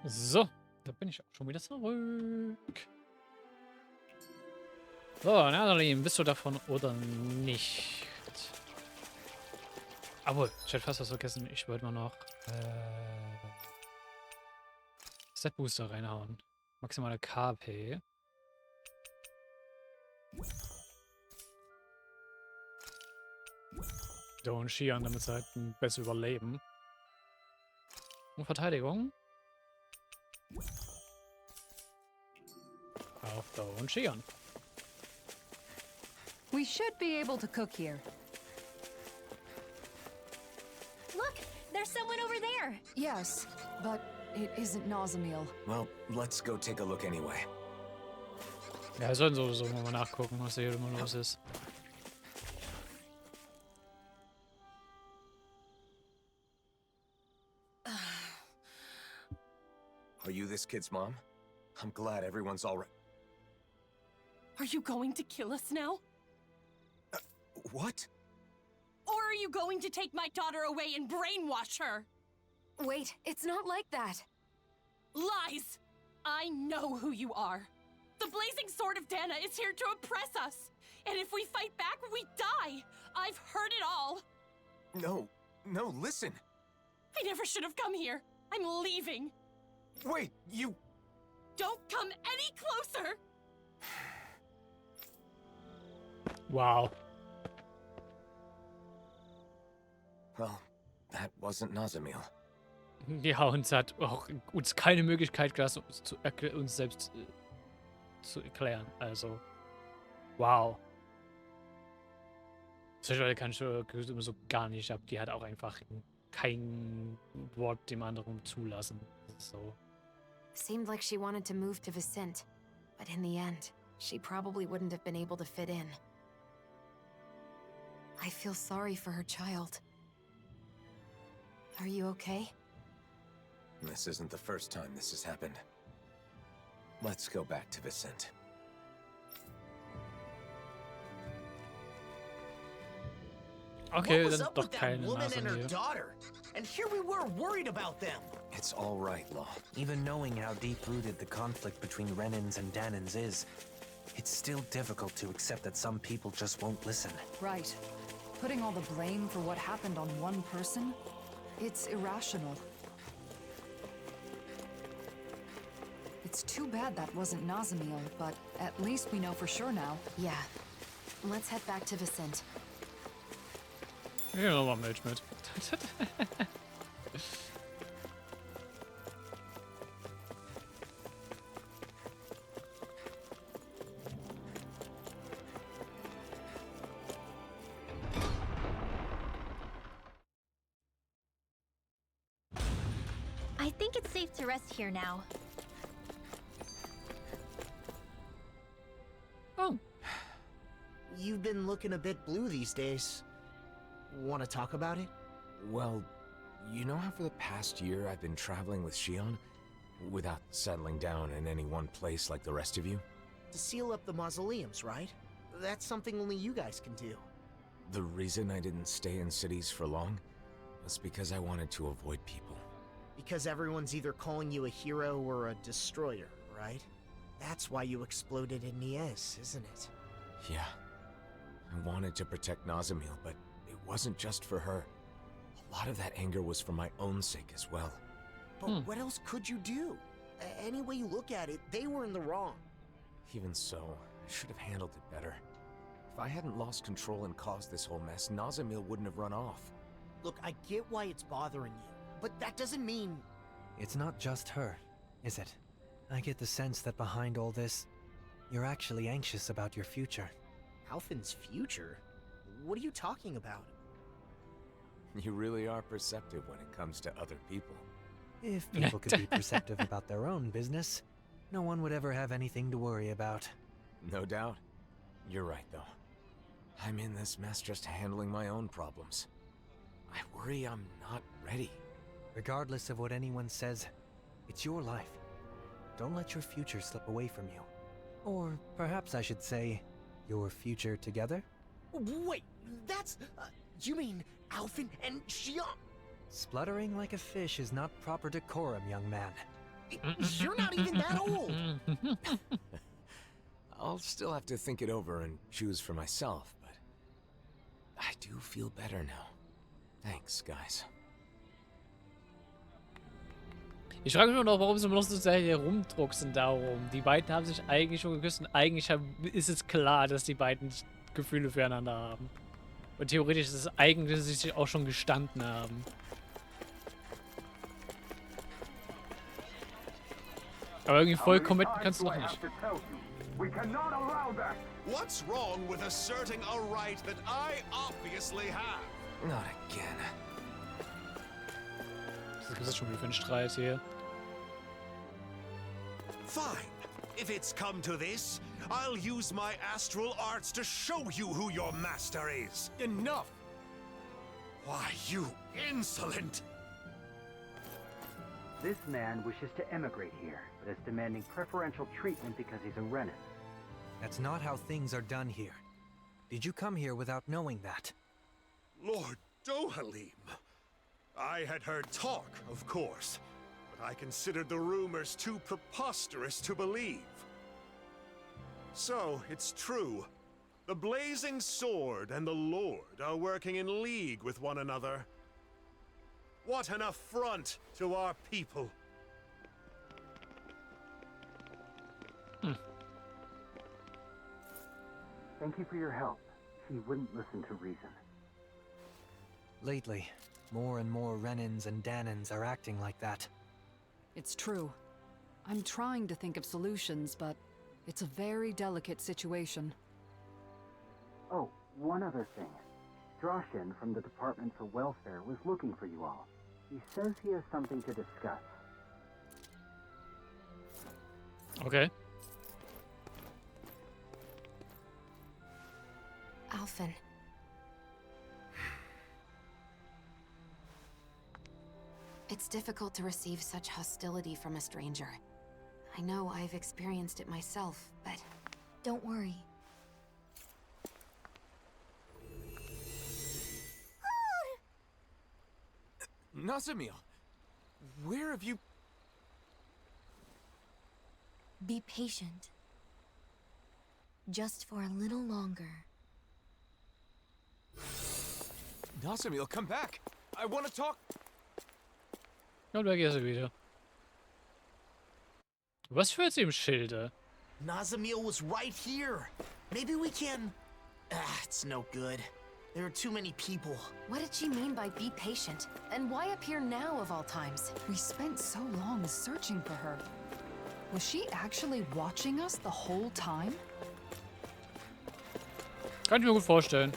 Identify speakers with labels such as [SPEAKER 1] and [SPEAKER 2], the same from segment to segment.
[SPEAKER 1] So, da bin ich auch schon wieder zurück. So, Nadalin, bist du davon oder nicht? Aber ich hätte fast was vergessen. Ich wollte mal noch Set Booster reinhauen. Maximale KP. Und Skiern, damit sie halt ein besser überleben. Und Verteidigung. Auf da und Skiern.
[SPEAKER 2] We should be able to cook here.
[SPEAKER 3] Look, there's someone over there.
[SPEAKER 2] Yes, but it isn't Nazamil.
[SPEAKER 4] Well, let's go take a look anyway.
[SPEAKER 1] Ja, wir sollten sowieso mal nachgucken, was hier immer los ist.
[SPEAKER 4] Are you this kid's mom? I'm glad everyone's all right.
[SPEAKER 3] Are you going to kill us now?
[SPEAKER 4] What?
[SPEAKER 3] Or are you going to take my daughter away and brainwash her?
[SPEAKER 2] Wait, it's not like that.
[SPEAKER 3] Lies! I know who you are. The blazing sword of Dahna is here to oppress us. And if we fight back, we die. I've heard it all.
[SPEAKER 4] No, listen.
[SPEAKER 3] I never should have come here. I'm leaving.
[SPEAKER 4] Wait, you...
[SPEAKER 3] Don't come any closer!
[SPEAKER 1] Wow.
[SPEAKER 4] Well, that wasn't Nazamil.
[SPEAKER 1] Ja, uns hat auch uns keine Möglichkeit gelassen, uns selbst zu erklären. Also, wow. Solche Leute kann ich immer so gar nicht ab. Die hat auch einfach kein Wort dem anderen zulassen. Das ist so.
[SPEAKER 5] Seemed like she wanted to move to Vicent, but in the end, she probably wouldn't have been able to fit in. I feel sorry for her child. Are you okay?
[SPEAKER 4] This isn't the first time this has happened. Let's go back to Vicent.
[SPEAKER 1] Okay,
[SPEAKER 6] what was
[SPEAKER 1] dann
[SPEAKER 6] up
[SPEAKER 1] doch
[SPEAKER 6] with that
[SPEAKER 1] keine
[SPEAKER 6] woman
[SPEAKER 1] Nase
[SPEAKER 6] and her
[SPEAKER 1] mehr.
[SPEAKER 6] daughter? And here we were worried about them.
[SPEAKER 4] It's all right, Law.
[SPEAKER 7] Even knowing how deep-rooted the conflict between Renans and Dahnans is, it's still difficult to accept that some people just won't listen.
[SPEAKER 2] Right. Putting all the blame for what happened on one person? It's irrational. It's too bad that wasn't Nazamil, but at least we know for sure now.
[SPEAKER 5] Yeah. Let's head back to Vicent.
[SPEAKER 1] Ich nehme nochmal Milch mit.
[SPEAKER 8] I think it's safe to rest here now.
[SPEAKER 1] Oh.
[SPEAKER 6] You've been looking a bit blue these days. Want to talk about it?
[SPEAKER 4] Well, you know how for the past year I've been traveling with Shion? Without settling down in any one place like the rest of you?
[SPEAKER 6] To seal up the mausoleums, right? That's something only you guys can do.
[SPEAKER 4] The reason I didn't stay in cities for long was because I wanted to avoid people.
[SPEAKER 6] Because everyone's either calling you a hero or a destroyer, right? That's why you exploded in Nies, isn't it?
[SPEAKER 4] Yeah. I wanted to protect Nazamil, but it wasn't just for her. A lot of that anger was for my own sake as well.
[SPEAKER 6] But what else could you do? Any way you look at it, they were in the wrong.
[SPEAKER 4] Even so, I should have handled it better. If I hadn't lost control and caused this whole mess, Nazamil wouldn't have run off.
[SPEAKER 6] Look, I get why it's bothering you, but that doesn't mean...
[SPEAKER 7] It's not just her, is it? I get the sense that behind all this, you're actually anxious about your future.
[SPEAKER 6] Alphen's future? What are you talking about?
[SPEAKER 4] You really are perceptive when it comes to other people.
[SPEAKER 7] If people could be perceptive about their own business, no one would ever have anything to worry about.
[SPEAKER 4] No doubt. You're right, though. I'm in this mess just handling my own problems. I worry I'm not ready.
[SPEAKER 7] Regardless of what anyone says, it's your life. Don't let your future slip away from you. Or perhaps I should say, your future together?
[SPEAKER 6] Wait, that's... you mean Alphen and Xion?
[SPEAKER 7] Spluttering like a fish is not proper decorum, young man.
[SPEAKER 6] You're not even that old.
[SPEAKER 4] I'll still have to think it over and choose for myself, but I do feel better now. Thanks, guys.
[SPEAKER 1] Ich frage mich noch, warum sie immer noch so sehr hier rumdrucksen darum. Die beiden haben sich eigentlich schon geküsst und eigentlich ist es klar, dass die beiden Gefühle füreinander haben. Und theoretisch ist es eigentlich, dass sie sich auch schon gestanden haben. Aber irgendwie voll committen kannst du noch nicht.
[SPEAKER 9] We cannot allow that.
[SPEAKER 10] What's wrong with asserting a right that I obviously have?
[SPEAKER 4] Not again.
[SPEAKER 1] Was ist schon wieder für ein Streit hier?
[SPEAKER 10] Fine. If it's come to this, I'll use my astral arts to show you who your master is.
[SPEAKER 4] Enough!
[SPEAKER 10] Why, you insolent!
[SPEAKER 9] This man wishes to emigrate here, but is demanding preferential treatment because he's a Renan.
[SPEAKER 7] That's not how things are done here. Did you come here without knowing that?
[SPEAKER 10] Lord Dohalim. I had heard talk, of course, but I considered the rumors too preposterous to believe. So, it's true. The Blazing Sword and the Lord are working in league with one another. What an affront to our people!
[SPEAKER 9] Thank you for your help. He wouldn't listen to reason.
[SPEAKER 7] Lately, more and more Renans and Dahnans are acting like that.
[SPEAKER 2] It's true. I'm trying to think of solutions, but it's a very delicate situation.
[SPEAKER 9] Oh, one other thing. Droshin from the Department for Welfare was looking for you all. He says he has something to discuss.
[SPEAKER 1] Okay.
[SPEAKER 5] Alphen. It's difficult to receive such hostility from a stranger. I know I've experienced it myself, but
[SPEAKER 8] Don't worry.
[SPEAKER 4] Nazamil, where have you...
[SPEAKER 8] Be patient. Just for a little longer.
[SPEAKER 4] Nazamil, come back! I want to talk...
[SPEAKER 1] Und weg ist er wieder. Was führt sie im Schilde?
[SPEAKER 6] Nazamil was right here. Maybe we can... it's no good. There are too many people.
[SPEAKER 5] what did she mean by be patient? And why appear now of all times?
[SPEAKER 2] We spent so long searching for her. Was she actually watching us the whole time?
[SPEAKER 1] Kann ich mir gut vorstellen.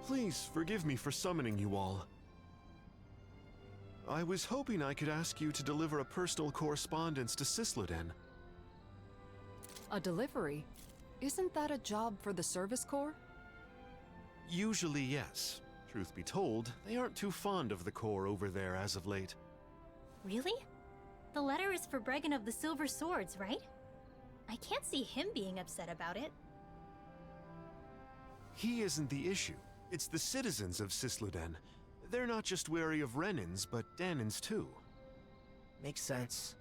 [SPEAKER 10] Please forgive me for summoning you all. I was hoping I could ask you to deliver a personal correspondence to Sisluden.
[SPEAKER 2] A delivery? Isn't that a job for the Service Corps?
[SPEAKER 10] Usually, yes. Truth be told, they aren't too fond of the Corps over there as of late.
[SPEAKER 8] Really? The letter is for Bregan of the Silver Swords, right? I can't see him being upset about it.
[SPEAKER 10] He isn't the issue. It's the citizens of Sisluden. They're not just wary of Renans, but Dahnans too.
[SPEAKER 6] Makes sense.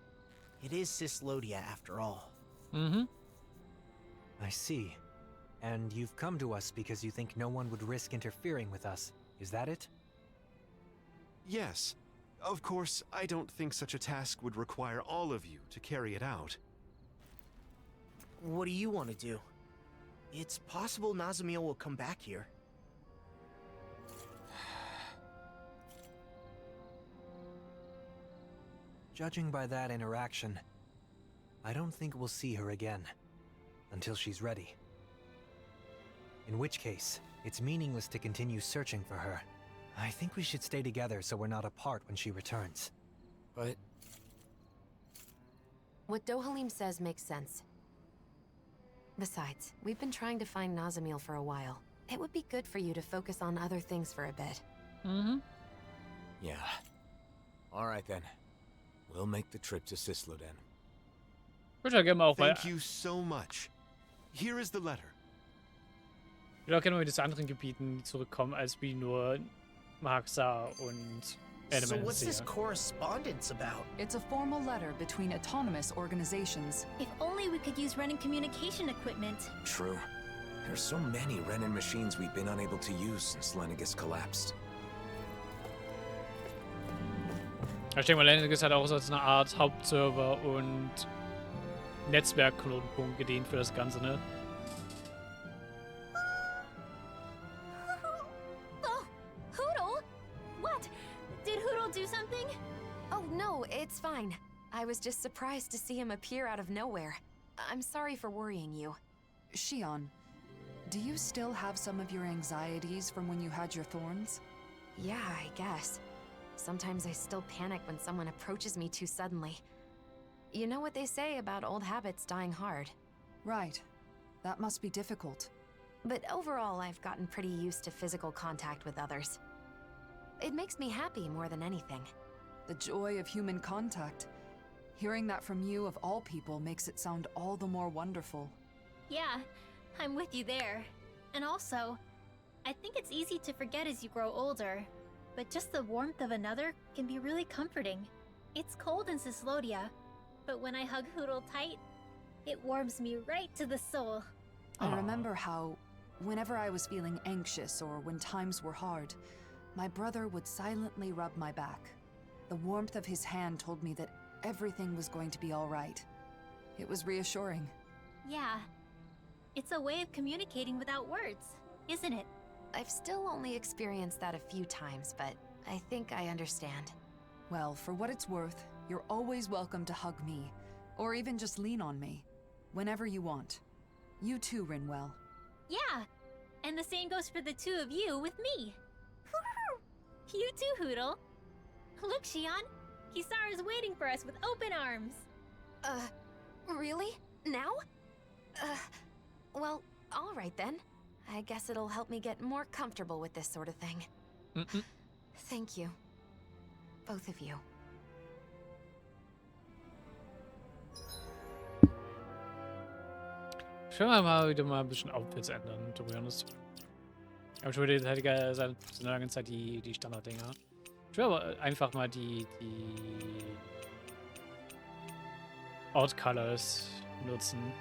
[SPEAKER 6] It is Cislodia after all.
[SPEAKER 1] Mm-hmm.
[SPEAKER 7] I see. And you've come to us because you think no one would risk interfering with us. Is that it?
[SPEAKER 10] Yes. Of course, I don't think such a task would require all of you to carry it out.
[SPEAKER 6] What do you want to do? It's possible Nazamil will come back here.
[SPEAKER 7] Judging by that interaction, I don't think we'll see her again. Until she's ready. In which case, it's meaningless to continue searching for her. I think we should stay together so we're not apart when she returns.
[SPEAKER 4] But...
[SPEAKER 5] What Dohalim says makes sense. Besides, we've been trying to find Nazamil for a while. It would be good for you to focus on other things for a bit.
[SPEAKER 1] Mhm.
[SPEAKER 4] yeah. Alright then. We'll make the trip to Sisluden.
[SPEAKER 1] Ich würde ja gerne mal auch bei...
[SPEAKER 10] Thank you so much. Here is the letter.
[SPEAKER 1] Ich will auch gerne mal zu anderen Gebieten zurückkommen, als wie nur Maxa und
[SPEAKER 6] So
[SPEAKER 1] Adam
[SPEAKER 6] what's this
[SPEAKER 1] sehe.
[SPEAKER 6] correspondence about?
[SPEAKER 2] It's a formal letter between autonomous organizations.
[SPEAKER 8] If only we could use Renan communication equipment.
[SPEAKER 4] True. There's so many Renan machines we've been unable to use since Lennigus collapsed.
[SPEAKER 1] Ich denke mal, Lennigus hat auch so als eine Art Hauptserver und Netzwerkknotenpunkt gedient für das Ganze, ne?
[SPEAKER 8] Oh, Hoodle? What? Did Hoodle do something?
[SPEAKER 5] Oh, no, it's fine. I was just surprised to see him appear out of nowhere. I'm sorry for worrying you.
[SPEAKER 2] Shion, do you still have some of your anxieties from when you had your thorns?
[SPEAKER 5] Yeah, I guess. Sometimes I still panic when someone approaches me too suddenly. You know what they say about old habits dying hard.
[SPEAKER 2] Right. That must be difficult.
[SPEAKER 5] But overall, I've gotten pretty used to physical contact with others. It makes me happy more than anything.
[SPEAKER 2] The joy of human contact. Hearing that from you, of all people, makes it sound all the more wonderful.
[SPEAKER 8] Yeah, I'm with you there. And also, I think it's easy to forget as you grow older, but just the warmth of another can be really comforting. It's cold in Cislodia, but when I hug Hoodle tight, it warms me right to the soul.
[SPEAKER 2] I remember how, whenever I was feeling anxious or when times were hard, my brother would silently rub my back. The warmth of his hand told me that everything was going to be all right. It was reassuring.
[SPEAKER 8] Yeah, it's a way of communicating without words, isn't it?
[SPEAKER 5] I've still only experienced that a few times, but I think I understand.
[SPEAKER 2] Well, for what it's worth, you're always welcome to hug me, or even just lean on me, whenever you want. You too, Rinwell.
[SPEAKER 8] Yeah, and the same goes for the two of you with me. You too, Hoodle. Look, Shion, Kisara's waiting for us with open arms.
[SPEAKER 5] Really? Now? Well, all right then. I guess it'll help me get more comfortable with this sort of thing. Thank you. Both of you.
[SPEAKER 1] Ich will mal wieder mal ein bisschen Outfits ändern, to be honest. Aber ich würde halt seit so einer langen Zeit die Standarddinger. Ich will aber einfach mal die Out Colors nutzen.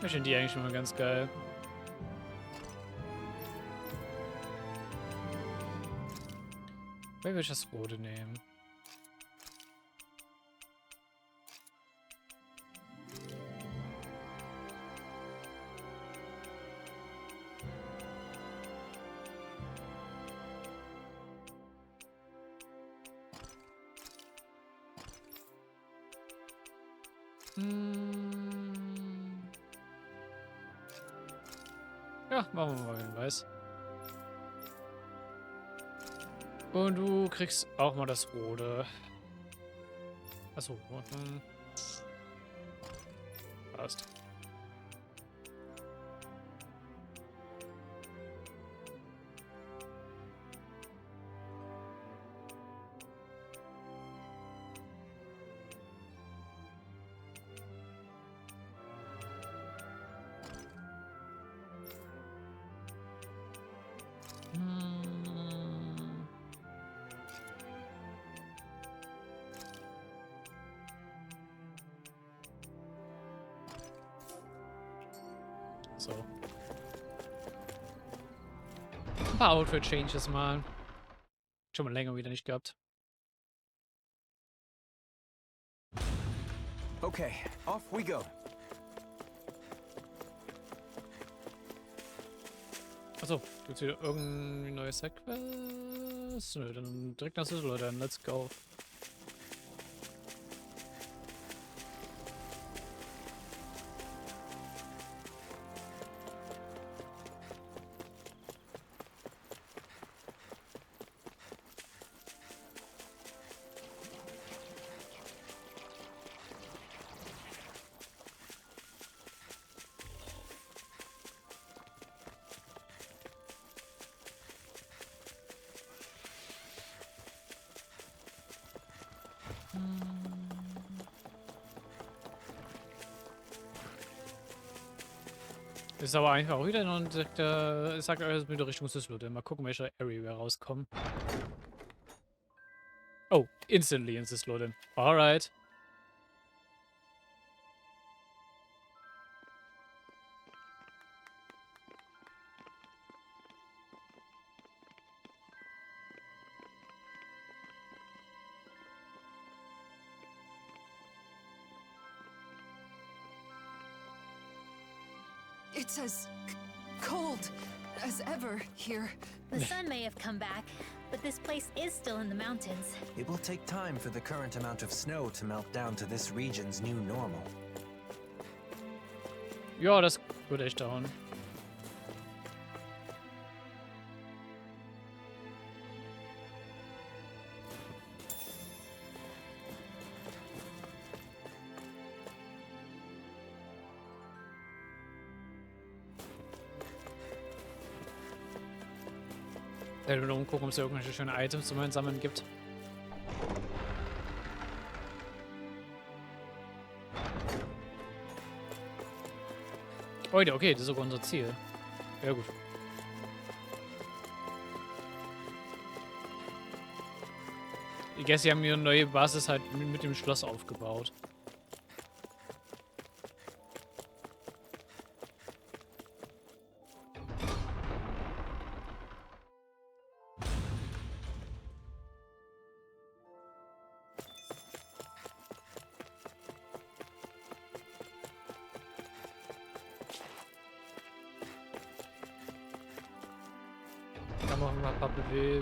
[SPEAKER 1] Ich finde die eigentlich schon mal ganz geil. Wer will ich das Rote nehmen? Ja, machen wir mal den Weiß. Und du kriegst auch mal das Rote. Achso. Passt. So. Ein paar Outfit-Changes mal. Schon mal länger wieder nicht gehabt.
[SPEAKER 4] Okay, off we go.
[SPEAKER 1] Achso, gibt's wieder irgendeine neue Sidequest? Nö, dann direkt nach Düsseldorf, dann let's go. Ist aber einfach auch wieder noch ein direkter, ich sag euch wieder Richtung Düsseldorf. Mal gucken, welche Area wir rauskommen. Oh, instantly in Düsseldorf. Alright.
[SPEAKER 2] It's as cold as ever here.
[SPEAKER 8] The sun may have come back, but this place is still in the mountains.
[SPEAKER 7] It will take time for the current amount of snow to melt down to this region's new normal.
[SPEAKER 1] Ja, das wird echt dauern. Ich werde nur umgucken, ob es irgendwelche schöne Items zum Einsammeln gibt. Heute, okay, das ist sogar unser Ziel. Ja, gut. Ich guess, sie haben ihre neue Basis halt mit dem Schloss aufgebaut. Da machen wir ein paar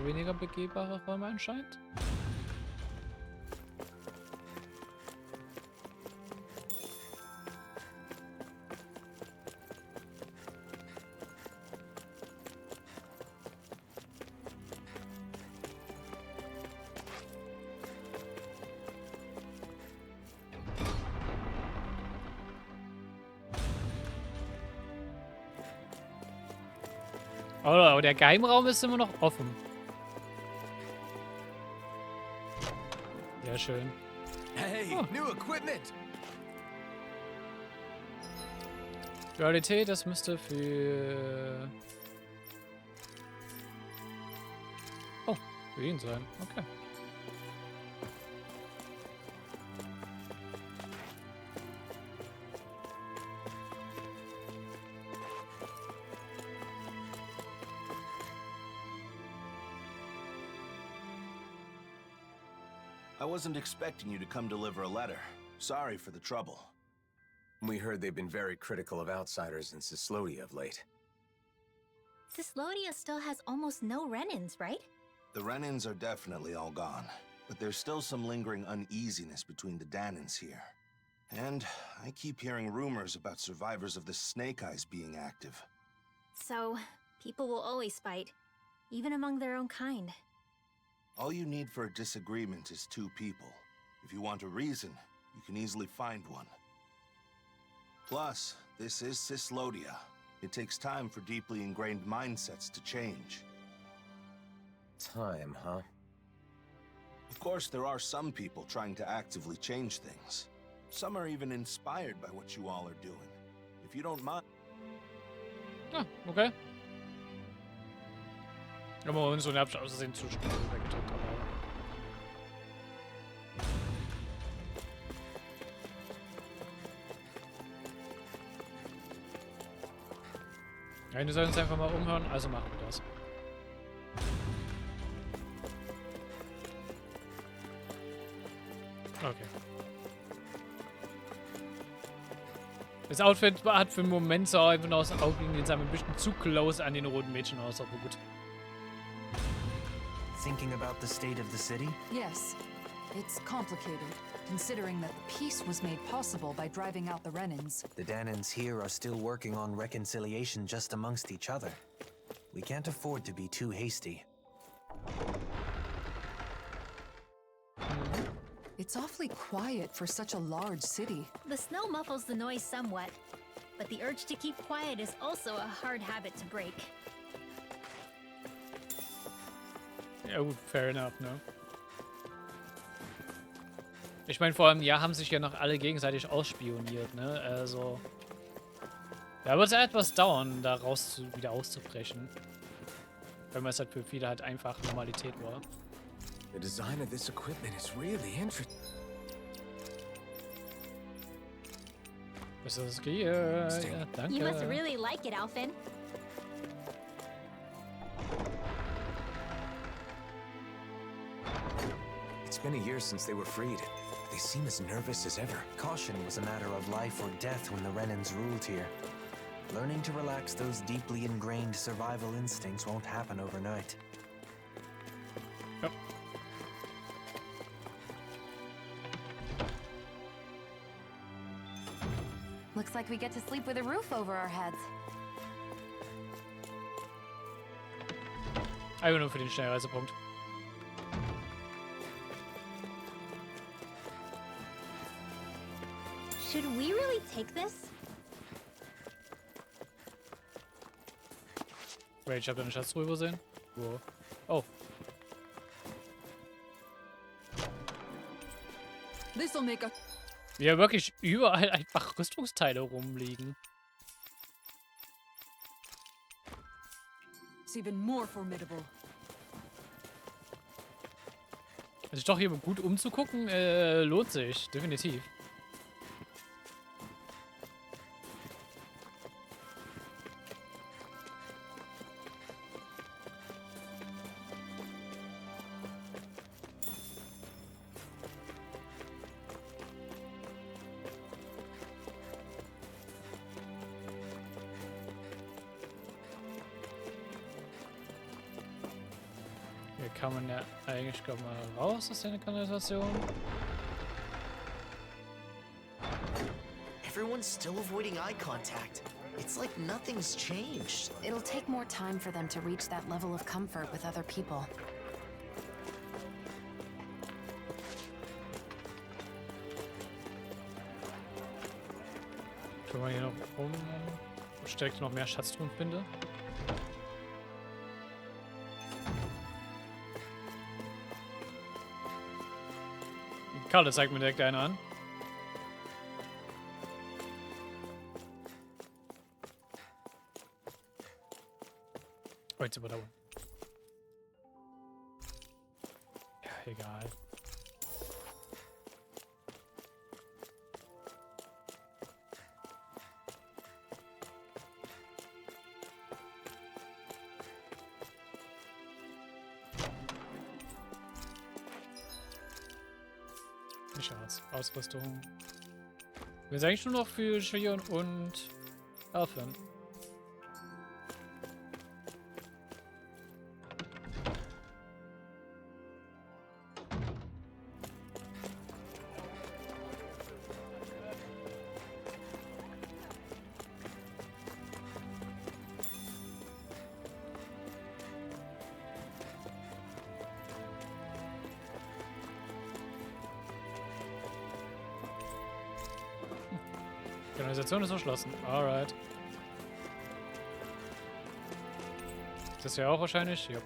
[SPEAKER 1] weniger begehbare Räume anscheinend. Oh, aber der Geheimraum ist immer noch offen. Sehr schön.
[SPEAKER 4] Hey,
[SPEAKER 1] Oh.
[SPEAKER 4] new equipment!
[SPEAKER 1] Dualität, das müsste für... Oh, für ihn sein. Okay.
[SPEAKER 11] I wasn't expecting you to come deliver a letter. Sorry for the trouble.
[SPEAKER 4] We heard they've been very critical of outsiders in Cislodia of late.
[SPEAKER 8] Cislodia still has almost no Renans, right?
[SPEAKER 11] The Renans are definitely all gone, but there's still some lingering uneasiness between the Dahnans here. And I keep hearing rumors about survivors of the Snake Eyes being active.
[SPEAKER 8] So, people will always fight, even among their own kind.
[SPEAKER 11] All you need for a disagreement is two people. If you want a reason, you can easily find one. Plus, this is Cislodia. It takes time for deeply ingrained mindsets to change.
[SPEAKER 4] Time, huh?
[SPEAKER 11] Of course, there are some people trying to actively change things. Some are even inspired by what you all are doing. If you don't mind...
[SPEAKER 1] Ah, okay. Aber uns so eine Abschluss aussehen zu schnell weggedrückt, aber... Ja, wir sollen uns einfach mal umhören, also machen wir das. Okay. Das Outfit hat für einen Moment so einfach aus den Augen, jetzt ein bisschen zu close an den roten Mädchen aus, aber gut.
[SPEAKER 7] Thinking about the state of the city?
[SPEAKER 2] Yes. It's complicated, considering that the peace was made possible by driving out the Renans.
[SPEAKER 7] The Dahnans here are still working on reconciliation just amongst each other. We can't afford to be too hasty.
[SPEAKER 2] It's awfully quiet for such a large city.
[SPEAKER 8] The snow muffles the noise somewhat, but the urge to keep quiet is also a hard habit to break.
[SPEAKER 1] Ja gut, fair enough, ne? Ich meine, vor einem Jahr haben sich ja noch alle gegenseitig ausspioniert, ne? Also... Da wird es ja etwas dauern, da wieder auszubrechen. Wenn es halt für viele halt einfach Normalität war.
[SPEAKER 4] The design of this equipment is really interesting.
[SPEAKER 1] Bis das geht. Ja, danke.
[SPEAKER 8] You must really like it, Alfin.
[SPEAKER 4] It's been a year since they were freed. They seem as nervous as ever.
[SPEAKER 7] Caution was a matter of life or death when the Renans ruled here. Learning to relax those deeply ingrained survival instincts won't happen overnight.
[SPEAKER 1] Yep.
[SPEAKER 5] Looks like we get to sleep with a roof over our heads.
[SPEAKER 1] Einfach nur für den Schnellreisepunkt.
[SPEAKER 8] Should we really take this?
[SPEAKER 1] Wait, ich habe da eine Schatztruhe übersehen. Wo? Oh.
[SPEAKER 2] This'll make a...
[SPEAKER 1] Wie ja wirklich überall einfach Rüstungsteile rumliegen.
[SPEAKER 2] It's even more formidable.
[SPEAKER 1] Also doch hier gut umzugucken, lohnt sich. Definitiv. Hier kann man ja eigentlich mal raus aus der Kanalisation.
[SPEAKER 6] Everyone's still avoiding eye contact. It's like nothing's changed.
[SPEAKER 5] It'll take more time for them to reach that level of comfort with other people.
[SPEAKER 1] Können wir hier noch rum, versteckt noch mehr Schatztruhen finde. Karl, zeigt mir direkt eine an. Oh, jetzt überdauern. Ja, egal. Ausrüstung. Wir sind eigentlich nur noch für Shion und Alphen. Die Organisation ist erschlossen. Alright. Ist das ja auch wahrscheinlich? Ja.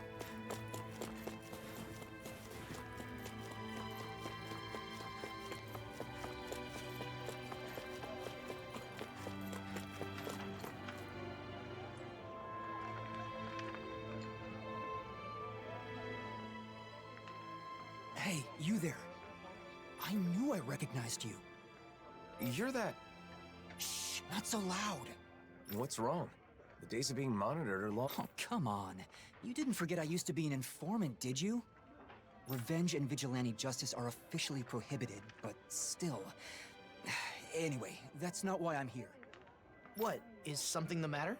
[SPEAKER 12] Hey, you there. I knew I recognized you.
[SPEAKER 4] You're that...
[SPEAKER 12] Shh, not so loud.
[SPEAKER 4] What's wrong? The days of being monitored are long.
[SPEAKER 12] Oh, come on. You didn't forget I used to be an informant, did you? Revenge and vigilante justice are officially prohibited, but still. Anyway, that's not why I'm here.
[SPEAKER 6] What? Is something the matter?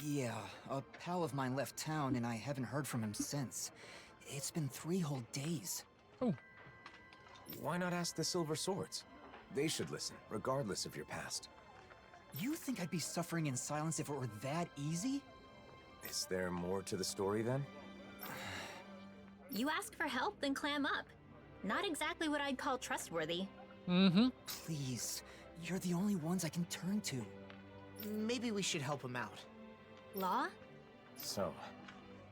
[SPEAKER 12] Yeah, a pal of mine left town and I haven't heard from him since. It's been 3 whole days.
[SPEAKER 1] Oh.
[SPEAKER 4] Why not ask the Silver Swords? They should listen, regardless of your past.
[SPEAKER 12] You think I'd be suffering in silence if it were that easy?
[SPEAKER 4] Is there more to the story then?
[SPEAKER 8] You ask for help, then clam up. Not exactly what I'd call trustworthy.
[SPEAKER 1] Mm-hmm.
[SPEAKER 12] Please, you're the only ones I can turn to.
[SPEAKER 6] Maybe we should help him out.
[SPEAKER 8] Law?
[SPEAKER 4] So,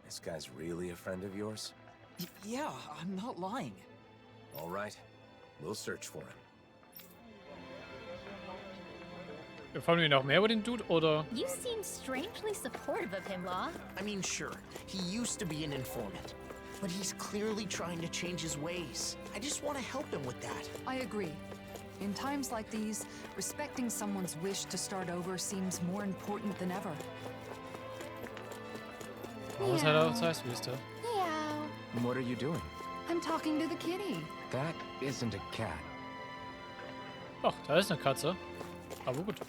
[SPEAKER 4] this guy's really a friend of yours?
[SPEAKER 12] Yeah, I'm not lying.
[SPEAKER 4] All right, we'll search for him.
[SPEAKER 1] Erfahren wir noch mehr über den Dude, oder?
[SPEAKER 8] You seem strangely supportive of him, Law.
[SPEAKER 6] I mean, sure, he used to be an informant, but he's clearly trying to change his ways. I just want to help him with that.
[SPEAKER 2] I agree. In times like these, respecting someone's wish to start over seems more important than ever.
[SPEAKER 1] Oh, was halt auch Zeitwüste.
[SPEAKER 8] Meow.
[SPEAKER 4] What are you doing?
[SPEAKER 2] I'm talking to the kitty.
[SPEAKER 4] That isn't a cat.
[SPEAKER 1] Ach, da ist eine Katze. Aber gut.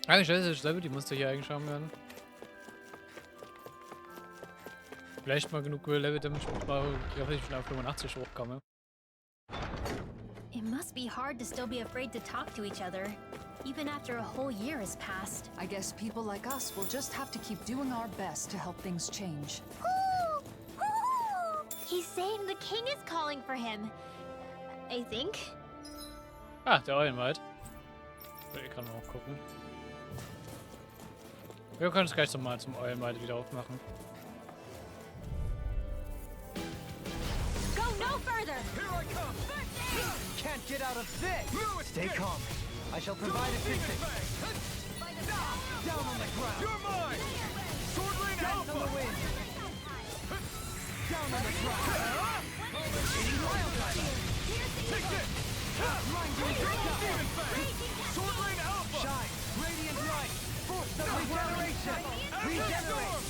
[SPEAKER 1] Eigentlich ist es selber, die musste hier eigentlich haben werden. Vielleicht mal genug Level, damit ich mal schon auf 85 hochkomme.
[SPEAKER 8] It must be hard to still be afraid to talk to each other, even after a whole year has passed.
[SPEAKER 2] I guess people like us will just have to keep doing our best to help things change.
[SPEAKER 8] He's saying the king is calling for him. I think.
[SPEAKER 1] Ah, der Eulenwald. Ich kann mal auch gucken. Wir können es gleich nochmal zum Eulenwald wieder aufmachen.
[SPEAKER 3] Go no further!
[SPEAKER 7] Here I come! Can't get out of this! Stay calm. I shall provide assistance. Down on the ground. You're mine! Sword lane down on the wind. Down on the ground. Take this! Sword lane alpha! Shine! Radiant light! Force of regeneration! Regenerate!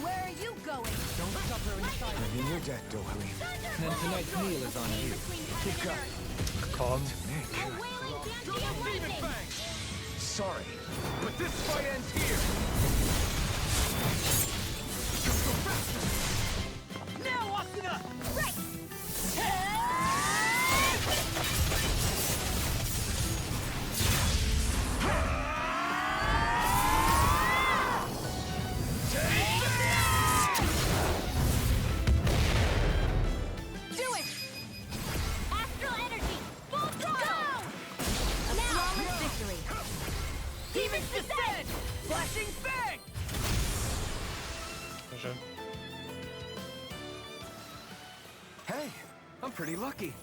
[SPEAKER 2] Where are you going?
[SPEAKER 7] Don't suffer in silence.
[SPEAKER 4] I'm in your debt, Dohalim.
[SPEAKER 7] Then tonight's meal is on you. Keep up.
[SPEAKER 1] Komm.
[SPEAKER 7] Sorry, but this fight ends here. Now, Asuna!
[SPEAKER 3] Right!
[SPEAKER 8] Do it! Astral energy! Full throttle! Go! Now, flawless victory!
[SPEAKER 7] Demons descend! Flashing bang!
[SPEAKER 1] Sehr schön.
[SPEAKER 7] Hey, I'm pretty lucky.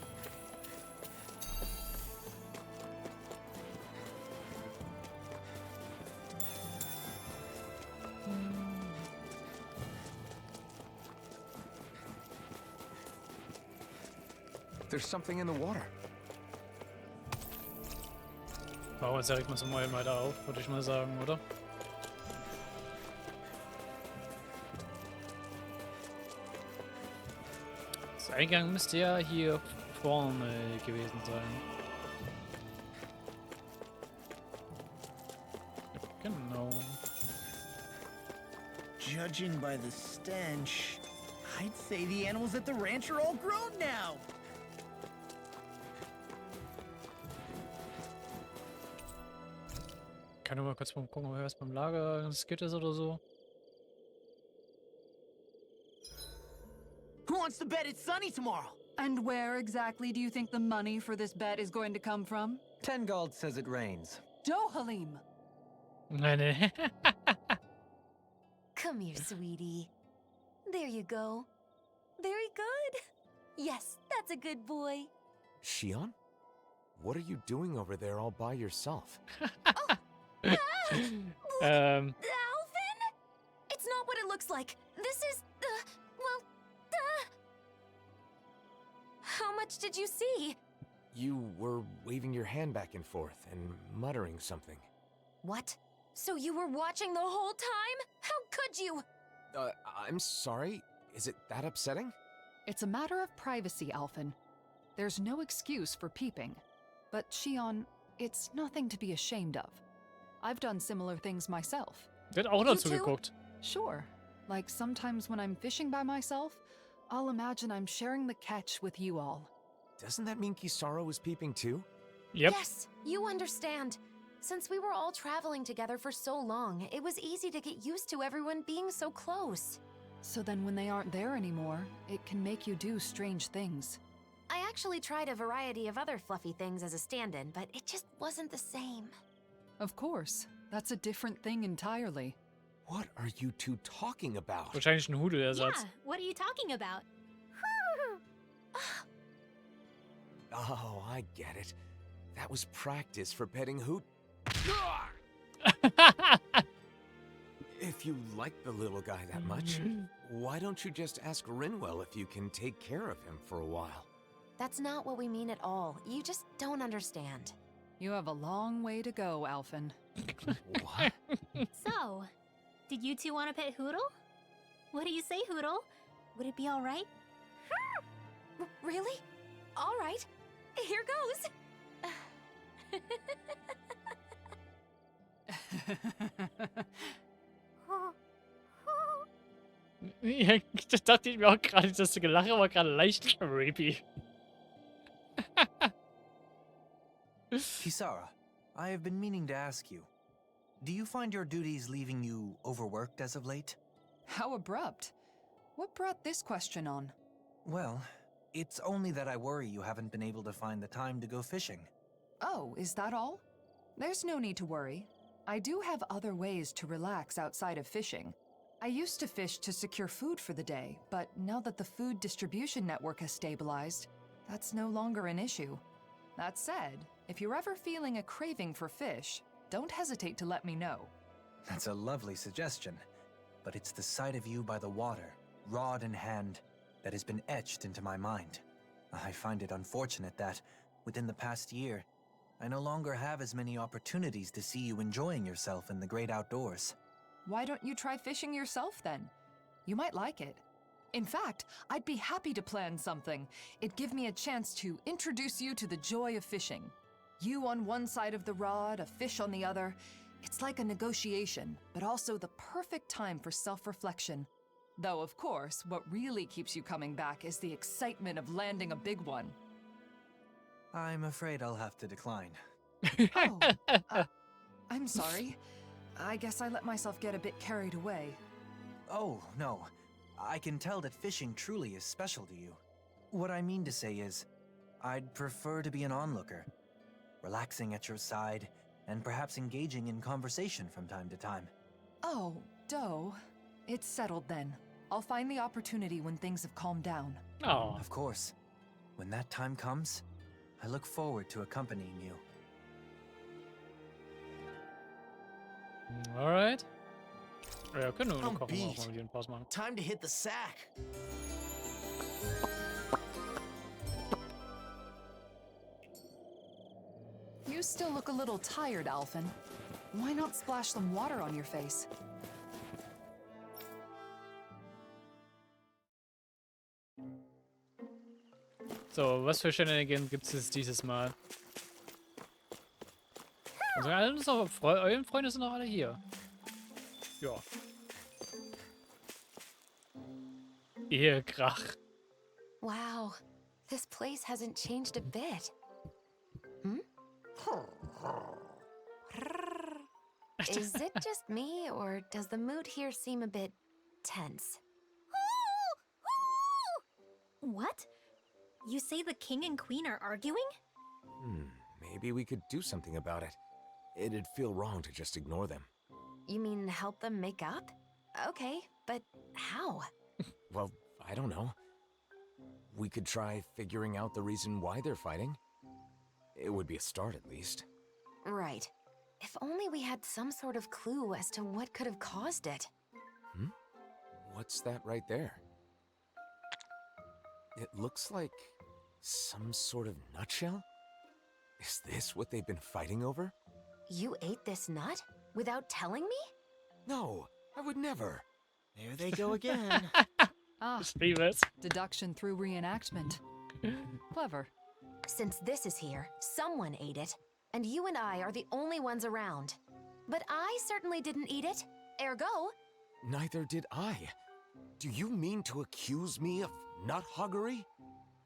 [SPEAKER 7] There's something in the water.
[SPEAKER 1] Machen wir uns direkt mal zum Eulenwald auf, würde ich mal sagen, oder? Das Eingang müsste ja hier vorne gewesen sein. Genau.
[SPEAKER 6] Judging by the stench, I'd say the animals at the ranch are all grown now.
[SPEAKER 1] Kann nur mal kurz mal gucken, ob was beim Lager ein Skit ist oder so.
[SPEAKER 12] Who wants to bet it's sunny tomorrow?
[SPEAKER 2] And where exactly do you think the money for this bet is going to come from?
[SPEAKER 7] Tengald says it rains.
[SPEAKER 2] Dohalim!
[SPEAKER 1] Nein.
[SPEAKER 5] Come here, sweetie. There you go. Very good. Yes, that's a good boy.
[SPEAKER 4] Shion? What are you doing over there all by yourself?
[SPEAKER 5] Alvin? It's not what it looks like. This is, well, How much did you see?
[SPEAKER 4] You were waving your hand back and forth and muttering something.
[SPEAKER 5] What? So you were watching the whole time? How could you?
[SPEAKER 4] I'm sorry. Is it that upsetting?
[SPEAKER 2] It's a matter of privacy, Alphen. There's no excuse for peeping. But Shion, it's nothing to be ashamed of. I've done similar things myself.
[SPEAKER 1] Wird auch noch zugeguckt.
[SPEAKER 2] Sure. Like sometimes when I'm fishing by myself, I'll imagine I'm sharing the catch with you all.
[SPEAKER 4] Doesn't that mean Kisara was peeping too?
[SPEAKER 1] Yep.
[SPEAKER 5] Yes, you understand. Since we were all traveling together for so long, it was easy to get used to everyone being so close.
[SPEAKER 2] So then when they aren't there anymore, it can make you do strange things.
[SPEAKER 5] I actually tried a variety of other fluffy things as a stand-in, but it just wasn't the same.
[SPEAKER 2] Of course. That's a different thing entirely.
[SPEAKER 4] What are you two talking about?
[SPEAKER 1] Wahrscheinlich ein Hudelersatz.
[SPEAKER 8] Yeah, what are you talking about?
[SPEAKER 4] Oh, I get it. That was practice for petting Hoot. If you like the little guy that much, why don't you just ask Rinwell if you can take care of him for a while?
[SPEAKER 5] That's not what we mean at all. You just don't understand.
[SPEAKER 2] You have a long way to go, Alphen.
[SPEAKER 4] What?
[SPEAKER 8] So, did you two want to pet Hoodle? What do you say, Hoodle? Would it be all right?
[SPEAKER 5] Really? All right. Here goes.
[SPEAKER 1] Ja, das dachte ich mir auch gerade, dass du gelacht war gerade leicht creepy.
[SPEAKER 7] Kisara, I have been meaning to ask you. Do you find your duties leaving you overworked as of late?
[SPEAKER 2] How abrupt. What brought this question on?
[SPEAKER 7] Well, it's only that I worry you haven't been able to find the time to go fishing.
[SPEAKER 2] Oh, is that all? There's no need to worry. I do have other ways to relax outside of fishing. I used to fish to secure food for the day, but now that the food distribution network has stabilized, that's no longer an issue. That said, if you're ever feeling a craving for fish, don't hesitate to let me know.
[SPEAKER 7] That's a lovely suggestion, but it's the sight of you by the water, rod in hand, that has been etched into my mind. I find it unfortunate that, within the past year, I no longer have as many opportunities to see you enjoying yourself in the great outdoors.
[SPEAKER 2] Why don't you try fishing yourself then? You might like it. In fact, I'd be happy to plan something. It'd give me a chance to introduce you to the joy of fishing. You on one side of the rod, a fish on the other. It's like a negotiation, but also the perfect time for self-reflection. Though, of course, what really keeps you coming back is the excitement of landing a big one.
[SPEAKER 7] I'm afraid I'll have to decline.
[SPEAKER 2] Oh, I'm sorry. I guess I let myself get a bit carried away.
[SPEAKER 7] Oh, no. I can tell that fishing truly is special to you. What I mean to say is, I'd prefer to be an onlooker, relaxing at your side, and perhaps engaging in conversation from time to time.
[SPEAKER 2] Oh, Doe. It's settled then. I'll find the opportunity when things have calmed down.
[SPEAKER 1] Oh.
[SPEAKER 7] Of course. When that time comes, I look forward to accompanying you.
[SPEAKER 1] Alright. Ja, können wir
[SPEAKER 6] I'm
[SPEAKER 1] kochen,
[SPEAKER 6] beat.
[SPEAKER 1] auch mal wieder einen Pause machen.
[SPEAKER 6] Time to hit the sack.
[SPEAKER 2] You still look a little tired, Alphen. Why not splash some water on your face?
[SPEAKER 1] So, was für Shenanigans gibt es dieses Mal? Unsere Eulenfreunde sind noch alle hier. Ja. Ehekrach.
[SPEAKER 5] Wow, this place hasn't changed a bit. Is it just me, or does the mood here seem a bit tense?
[SPEAKER 8] What? You say the king and queen are arguing?
[SPEAKER 4] Maybe we could do something about it. It'd feel wrong to just ignore them.
[SPEAKER 5] You mean help them make up? Okay, but how?
[SPEAKER 4] Well, I don't know. We could try figuring out the reason why they're fighting. It would be a start, at least.
[SPEAKER 5] Right. If only we had some sort of clue as to what could have caused it.
[SPEAKER 4] What's that right there? It looks like some sort of nutshell? Is this what they've been fighting over?
[SPEAKER 5] You ate this nut? Without telling me?
[SPEAKER 4] No, I would never.
[SPEAKER 6] There they go again.
[SPEAKER 13] Deduction through reenactment. Clever.
[SPEAKER 5] Since this is here, someone ate it, and you and I are the only ones around. But I certainly didn't eat it. Ergo...
[SPEAKER 4] Neither did I. Do you mean to accuse me of nut hoggery?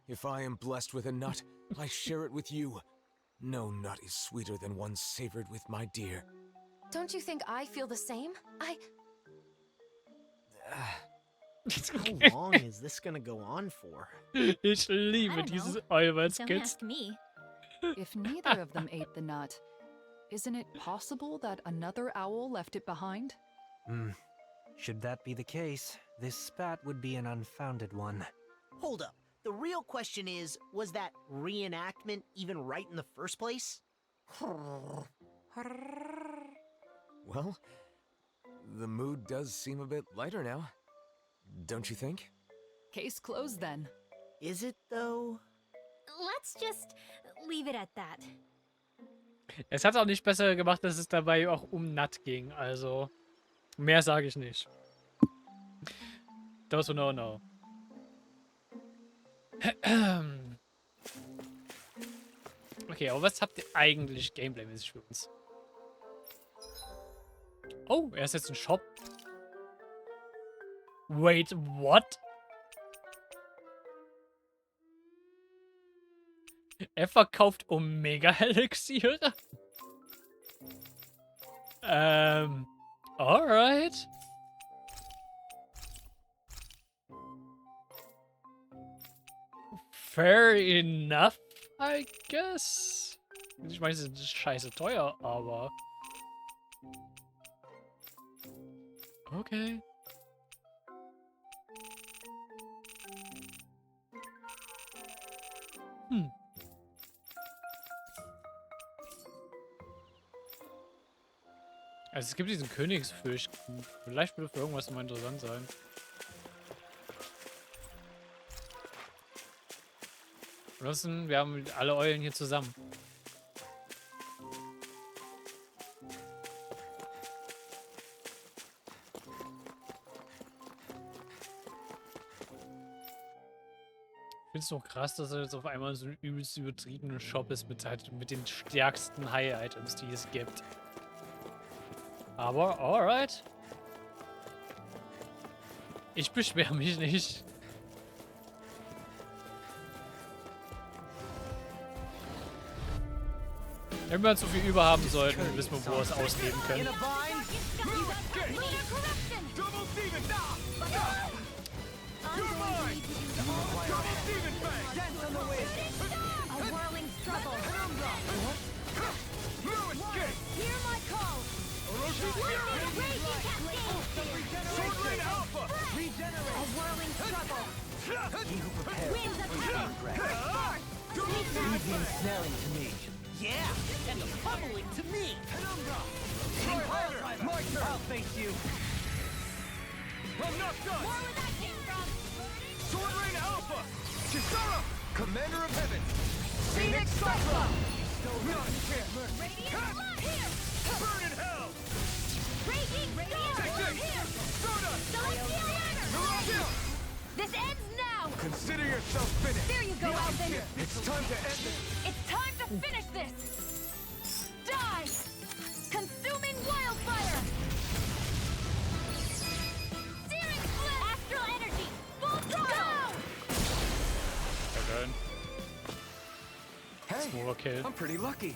[SPEAKER 4] If I am blessed with a nut, I share it with you. No nut is sweeter than one savored with my dear.
[SPEAKER 5] Don't you think I feel the same?
[SPEAKER 6] How long is this gonna go on for?
[SPEAKER 1] Ich liebe dieses Eulenwald-Sketch.
[SPEAKER 8] Don't ask me.
[SPEAKER 13] If neither of them ate the nut, isn't it possible that another owl left it behind?
[SPEAKER 7] Should that be the case, this spat would be an unfounded one.
[SPEAKER 6] Hold up. The real question is, was that reenactment even right in the first place?
[SPEAKER 4] Well, the mood does seem a bit lighter now. Don't you think?
[SPEAKER 13] Case closed then.
[SPEAKER 6] Is it though?
[SPEAKER 8] Let's just leave it at that.
[SPEAKER 1] Es hat auch nicht besser gemacht, dass es dabei auch um Nut ging. Also, mehr sage ich nicht. Das war no. Okay, aber was habt ihr eigentlich Gameplay-mäßig für uns? Oh, er ist jetzt ein Shop. Wait, what? Er verkauft Omega-Elixiere? Alright. Fair enough, I guess. Ich meine, es ist scheiße teuer, aber... Okay. Also es gibt diesen Königsfisch. Vielleicht würde für irgendwas mal interessant sein. Ansonsten, wir haben alle Eulen hier zusammen. Ich finde es noch krass, dass er jetzt auf einmal so ein übelst übertriebenen Shop ist mit den stärksten High-Items, die es gibt. Aber, alright. Ich beschwere mich nicht. Wenn wir so viel über haben sollten, wissen wir, wo wir es ausleben können.
[SPEAKER 12] Yeah, and the pummeling to me! I'll face you!
[SPEAKER 10] I'm not done!
[SPEAKER 3] More where that came from!
[SPEAKER 10] Sword Rain Alpha! Kisara! Commander of Heaven!
[SPEAKER 12] Phoenix Cyclone!
[SPEAKER 3] Radiant blood here!
[SPEAKER 10] Burn in hell!
[SPEAKER 3] Raging storm here! Celestial ladder! This ends now!
[SPEAKER 10] Consider yourself finished!
[SPEAKER 3] There you go, Alvin!
[SPEAKER 10] It's time to end it!
[SPEAKER 3] It's time to finish this! Die! Consuming wildfire! Searing split! Astral energy! Full throttle!
[SPEAKER 1] Okay.
[SPEAKER 4] Hey,
[SPEAKER 1] Okay.
[SPEAKER 4] I'm pretty lucky.